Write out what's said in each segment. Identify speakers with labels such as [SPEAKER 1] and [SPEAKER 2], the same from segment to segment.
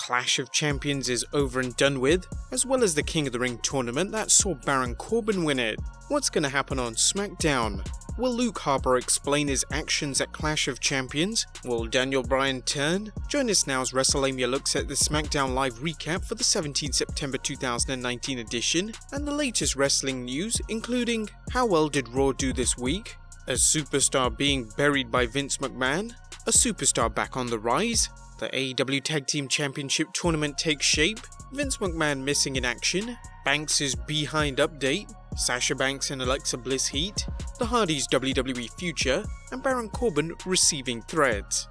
[SPEAKER 1] Clash of Champions is over and done with, as well as the King of the Ring tournament that saw Baron Corbin win it. What's going to happen on SmackDown? Will Luke Harper explain his actions at Clash of Champions? Will Daniel Bryan turn? Join us now as Wrestlelamia looks at the SmackDown Live recap for the 17 September 2019 edition, and the latest wrestling news, including how well did Raw do this week, a superstar being buried by Vince McMahon, a superstar back on the rise, the AEW Tag Team Championship tournament takes shape, Vince McMahon missing in action, Banks' behind update, Sasha Banks and Alexa Bliss heat, the Hardys' WWE future, and Baron Corbin receiving threats.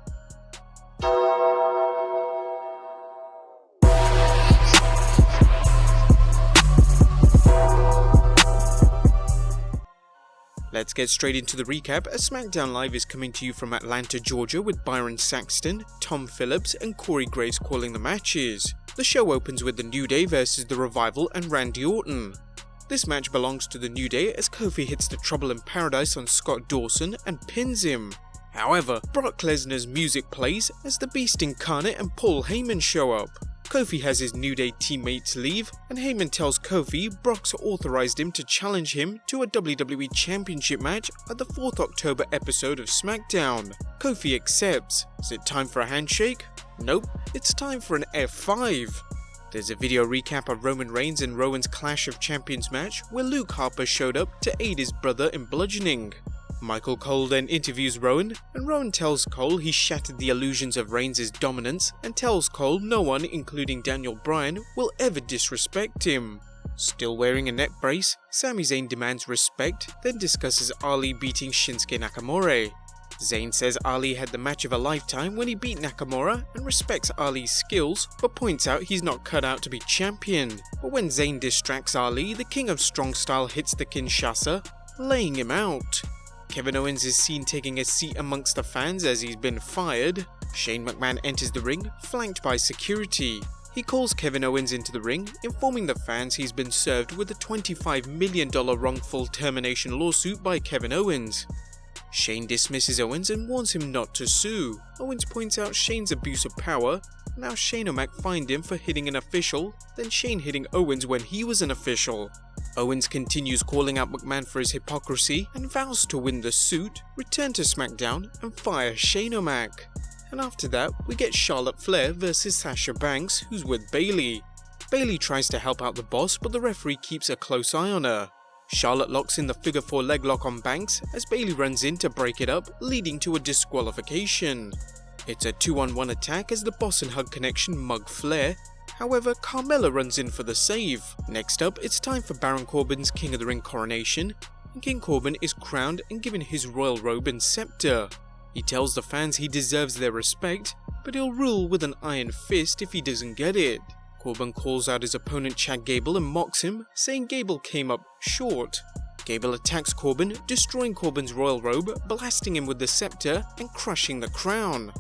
[SPEAKER 1] Let's get straight into the recap as SmackDown Live is coming to you from Atlanta, Georgia with Byron Saxton, Tom Phillips and Corey Graves calling the matches. The show opens with the New Day versus The Revival and Randy Orton. This match belongs to the New Day as Kofi hits the Trouble in Paradise on Scott Dawson and pins him. However, Brock Lesnar's music plays as the Beast Incarnate and Paul Heyman show up. Kofi has his New Day teammates leave, and Heyman tells Kofi Brock's authorized him to challenge him to a WWE Championship match at the 4th October episode of SmackDown. Kofi accepts. Is it time for a handshake? Nope, it's time for an F5. There's a video recap of Roman Reigns and Rowan's Clash of Champions match where Luke Harper showed up to aid his brother in bludgeoning. Michael Cole then interviews Rowan, and Rowan tells Cole he shattered the illusions of Reigns' dominance and tells Cole no one, including Daniel Bryan, will ever disrespect him. Still wearing a neck brace, Sami Zayn demands respect, then discusses Ali beating Shinsuke Nakamura. Zayn says Ali had the match of a lifetime when he beat Nakamura and respects Ali's skills, but points out he's not cut out to be champion. But when Zayn distracts Ali, the King of Strong Style hits the Kinshasa, laying him out. Kevin Owens is seen taking a seat amongst the fans as he's been fired. Shane McMahon enters the ring, flanked by security. He calls Kevin Owens into the ring, informing the fans he's been served with a $25 million wrongful termination lawsuit by Kevin Owens. Shane dismisses Owens and warns him not to sue. Owens points out Shane's abuse of power, and how Shane O'Mac fined him for hitting an official, then Shane hitting Owens when he was an official. Owens continues calling out McMahon for his hypocrisy and vows to win the suit, return to SmackDown and fire Shane O'Mac. And after that, we get Charlotte Flair versus Sasha Banks, who's with Bayley. Bayley tries to help out the boss, but the referee keeps a close eye on her. Charlotte locks in the figure 4 leg lock on Banks as Bayley runs in to break it up, leading to a disqualification. It's a 2-on-1 attack as the Boss and Hug Connection mug Flair. However, Carmella runs in for the save. Next up, it's time for Baron Corbin's King of the Ring coronation, and King Corbin is crowned and given his royal robe and scepter. He tells the fans he deserves their respect, but he'll rule with an iron fist if he doesn't get it. Corbin calls out his opponent Chad Gable and mocks him, saying Gable came up short. Gable attacks Corbin, destroying Corbin's royal robe, blasting him with the scepter and crushing the crown.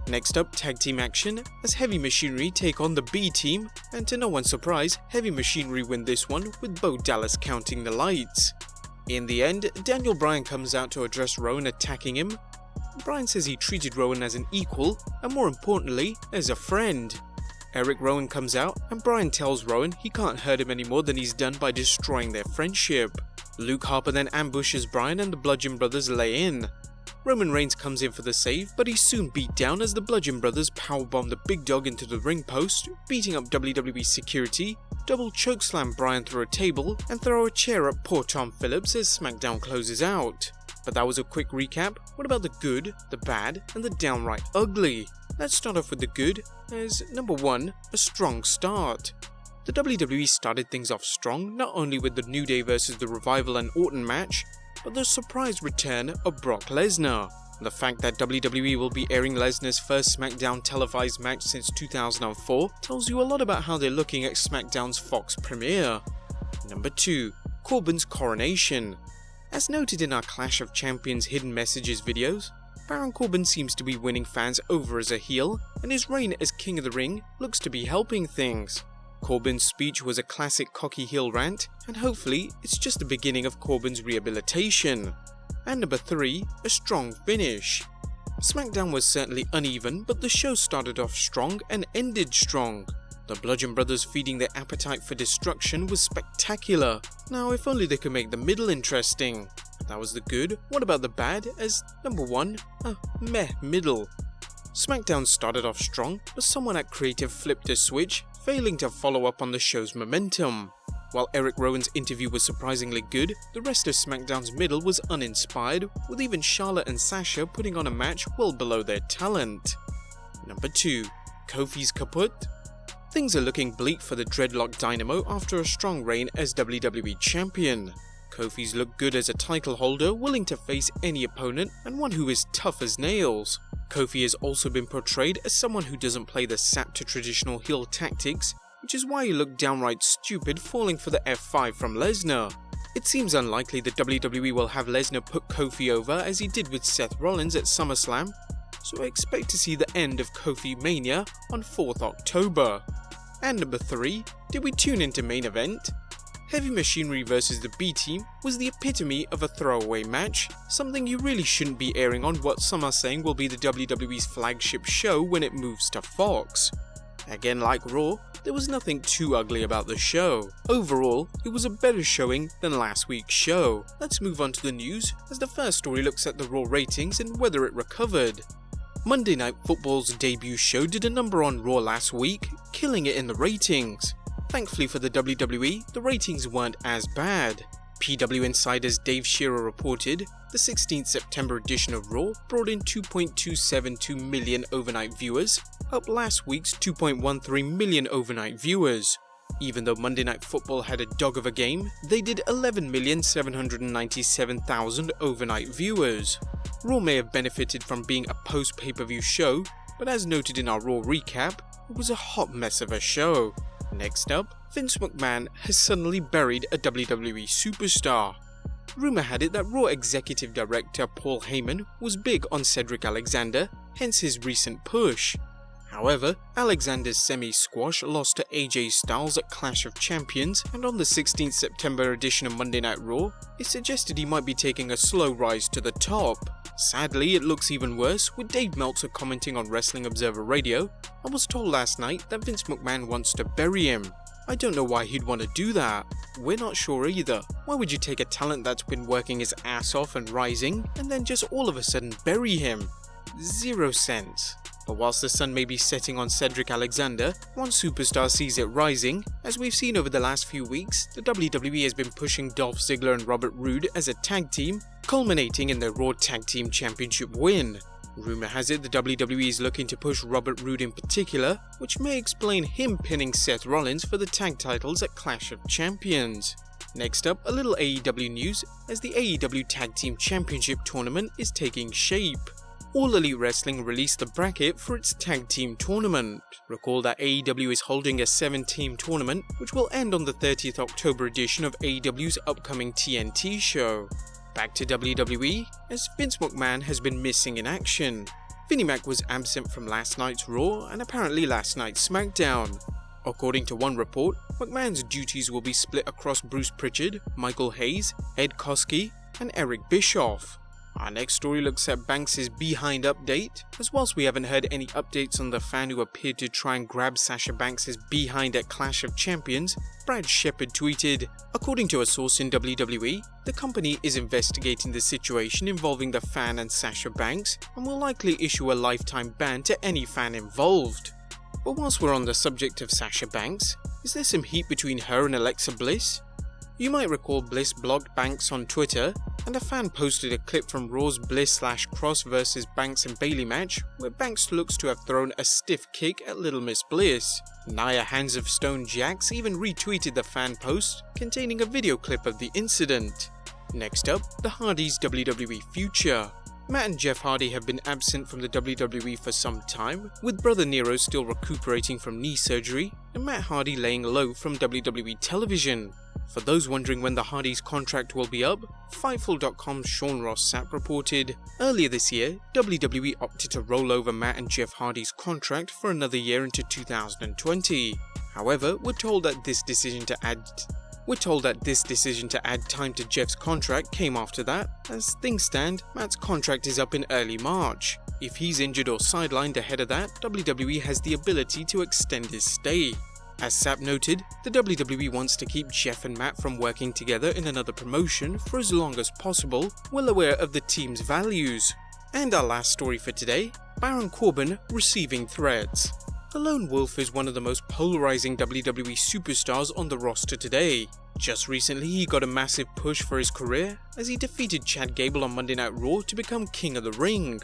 [SPEAKER 1] Next up, tag team action as Heavy Machinery take on the B team, and to no one's surprise, Heavy Machinery win this one with Bo Dallas counting the lights. In the end, Daniel Bryan comes out to address Rowan attacking him. Bryan says he treated Rowan as an equal, and more importantly, as a friend. Eric Rowan comes out, and Bryan tells Rowan he can't hurt him any more than he's done by destroying their friendship. Luke Harper then ambushes Bryan and the Bludgeon Brothers lay in. Roman Reigns comes in for the save, but he's soon beat down as the Bludgeon Brothers powerbomb the Big Dog into the ring post, beating up WWE security, double chokeslam Bryan through a table, and throw a chair at poor Tom Phillips as SmackDown closes out. But that was a quick recap. What about the good, the bad, and the downright ugly? Let's start off with the good, as number 1, a strong start. The WWE started things off strong, not only with the New Day versus The Revival and Orton match, but the surprise return of Brock Lesnar. The fact that WWE will be airing Lesnar's first SmackDown televised match since 2004 tells you a lot about how they're looking at SmackDown's Fox premiere. Number 2, Corbin's coronation. As noted in our Clash of Champions Hidden Messages videos, Baron Corbin seems to be winning fans over as a heel, and his reign as King of the Ring looks to be helping things. Corbin's speech was a classic cocky heel rant, and hopefully it's just the beginning of Corbin's rehabilitation. And number 3, a strong finish. SmackDown was certainly uneven, but the show started off strong and ended strong. The Bludgeon Brothers feeding their appetite for destruction was spectacular. Now if only they could make the middle interesting. That was the good. What about the bad? As number 1, meh middle. SmackDown started off strong, but someone at Creative flipped a switch, failing to follow up on the show's momentum. While Eric Rowan's interview was surprisingly good, the rest of SmackDown's middle was uninspired, with even Charlotte and Sasha putting on a match well below their talent. Number 2. Kofi's kaput. Things are looking bleak for the Dreadlock Dynamo after a strong reign as WWE Champion. Kofi's looked good as a title holder, willing to face any opponent, and one who is tough as nails. Kofi has also been portrayed as someone who doesn't play the sap to traditional heel tactics, which is why he looked downright stupid falling for the F5 from Lesnar. It seems unlikely that WWE will have Lesnar put Kofi over as he did with Seth Rollins at SummerSlam, so I expect to see the end of Kofi Mania on 4th October. And number 3, did we tune into main event? Heavy Machinery vs the B-Team was the epitome of a throwaway match, something you really shouldn't be airing on what some are saying will be the WWE's flagship show when it moves to Fox. Again, like Raw, there was nothing too ugly about the show. Overall, it was a better showing than last week's show. Let's move on to the news, as the first story looks at the Raw ratings and whether it recovered. Monday Night Football's debut show did a number on Raw last week, killing it in the ratings. Thankfully for the WWE, the ratings weren't as bad. PW Insider's Dave Shearer reported, the 16th September edition of Raw brought in 2.272 million overnight viewers, up last week's 2.13 million overnight viewers. Even though Monday Night Football had a dog of a game, they did 11,797,000 overnight viewers. Raw may have benefited from being a post-pay-per-view show, but as noted in our Raw recap, it was a hot mess of a show. Next up, Vince McMahon has suddenly buried a WWE superstar. Rumour had it that Raw Executive Director Paul Heyman was big on Cedric Alexander, hence his recent push. However, Alexander's semi-squash lost to AJ Styles at Clash of Champions, and on the 16th September edition of Monday Night Raw, it suggested he might be taking a slow rise to the top. Sadly, it looks even worse, with Dave Meltzer commenting on Wrestling Observer Radio. I was told last night that Vince McMahon wants to bury him. I don't know why he'd want to do that. We're not sure either. Why would you take a talent that's been working his ass off and rising, and then just all of a sudden bury him? 0 sense. But whilst the sun may be setting on Cedric Alexander, one superstar sees it rising. As we've seen over the last few weeks, the WWE has been pushing Dolph Ziggler and Robert Roode as a tag team, culminating in their Raw Tag Team Championship win. Rumour has it the WWE is looking to push Robert Roode in particular, which may explain him pinning Seth Rollins for the tag titles at Clash of Champions. Next up, a little AEW news, as the AEW Tag Team Championship tournament is taking shape. All Elite Wrestling released the bracket for its tag team tournament. Recall that AEW is holding a 7-team tournament, which will end on the 30th October edition of AEW's upcoming TNT show. Back to WWE, as Vince McMahon has been missing in action. Vinnie Mac was absent from last night's Raw and apparently last night's SmackDown. According to one report, McMahon's duties will be split across Bruce Pritchard, Michael Hayes, Ed Koskey, and Eric Bischoff. Our next story looks at Banks' Behind update, as whilst we haven't heard any updates on the fan who appeared to try and grab Sasha Banks' behind at Clash of Champions, Brad Shepard tweeted, according to a source in WWE, the company is investigating the situation involving the fan and Sasha Banks and will likely issue a lifetime ban to any fan involved. But whilst we're on the subject of Sasha Banks, is there some heat between her and Alexa Bliss? You might recall Bliss blocked Banks on Twitter, and a fan posted a clip from Raw's Bliss/Cross vs Banks and Bayley match, where Banks looks to have thrown a stiff kick at Little Miss Bliss. Nia Hands of Stone Jax even retweeted the fan post, containing a video clip of the incident. Next up, the Hardys' WWE future. Matt and Jeff Hardy have been absent from the WWE for some time, with brother Nero still recuperating from knee surgery, and Matt Hardy laying low from WWE television. For those wondering when the Hardys' contract will be up, Fightful.com's Sean Ross Sapp reported, earlier this year, WWE opted to roll over Matt and Jeff Hardy's contract for another year into 2020. However, we're told that this decision to add We're told that this decision to add time to Jeff's contract came after that. As things stand, Matt's contract is up in early March. If he's injured or sidelined ahead of that, WWE has the ability to extend his stay. As Sapp noted, the WWE wants to keep Jeff and Matt from working together in another promotion for as long as possible, well aware of the team's values. And our last story for today, Baron Corbin receiving threats. The Lone Wolf is one of the most polarizing WWE superstars on the roster today. Just recently he got a massive push for his career as he defeated Chad Gable on Monday Night Raw to become King of the Ring.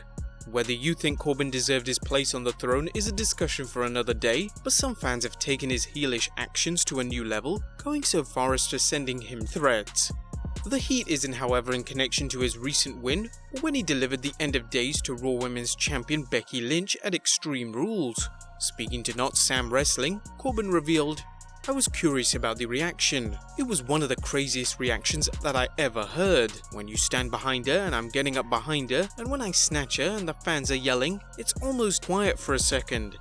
[SPEAKER 1] Whether you think Corbin deserved his place on the throne is a discussion for another day, but some fans have taken his heelish actions to a new level, going so far as to sending him threats. The heat isn't however in connection to his recent win, or when he delivered the end of days to Raw Women's Champion Becky Lynch at Extreme Rules. Speaking to Not Sam Wrestling, Corbin revealed, "I was curious about the reaction. It was one of the craziest reactions that I ever heard. When you stand behind her and I'm getting up behind her, and when I snatch her and the fans are yelling, it's almost quiet for a second.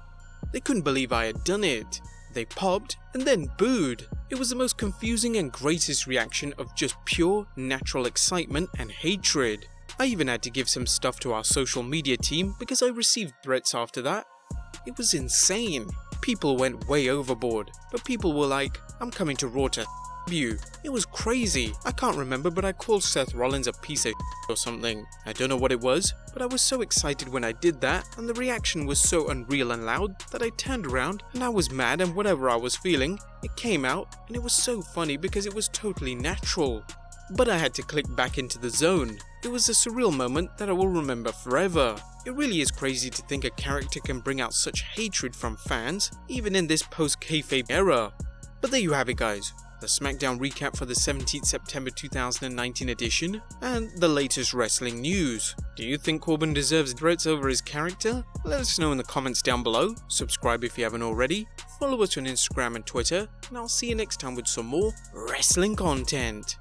[SPEAKER 1] They couldn't believe I had done it. They popped and then booed. It was the most confusing and greatest reaction of just pure, natural excitement and hatred. I even had to give some stuff to our social media team because I received threats after that. It was insane. People went way overboard, but people were like, I'm coming to Raw to you. It was crazy. I can't remember, but I called Seth Rollins a piece of or something. I don't know what it was, but I was so excited when I did that, and the reaction was so unreal and loud that I turned around and I was mad, and whatever I was feeling, it came out, and it was so funny because it was totally natural. But I had to click back into the zone. It was a surreal moment that I will remember forever. It really is crazy to think a character can bring out such hatred from fans, even in this post-kayfabe era." But there you have it guys, the SmackDown recap for the 17th September 2019 edition, and the latest wrestling news. Do you think Corbin deserves threats over his character? Let us know in the comments down below, subscribe if you haven't already, follow us on Instagram and Twitter, and I'll see you next time with some more wrestling content.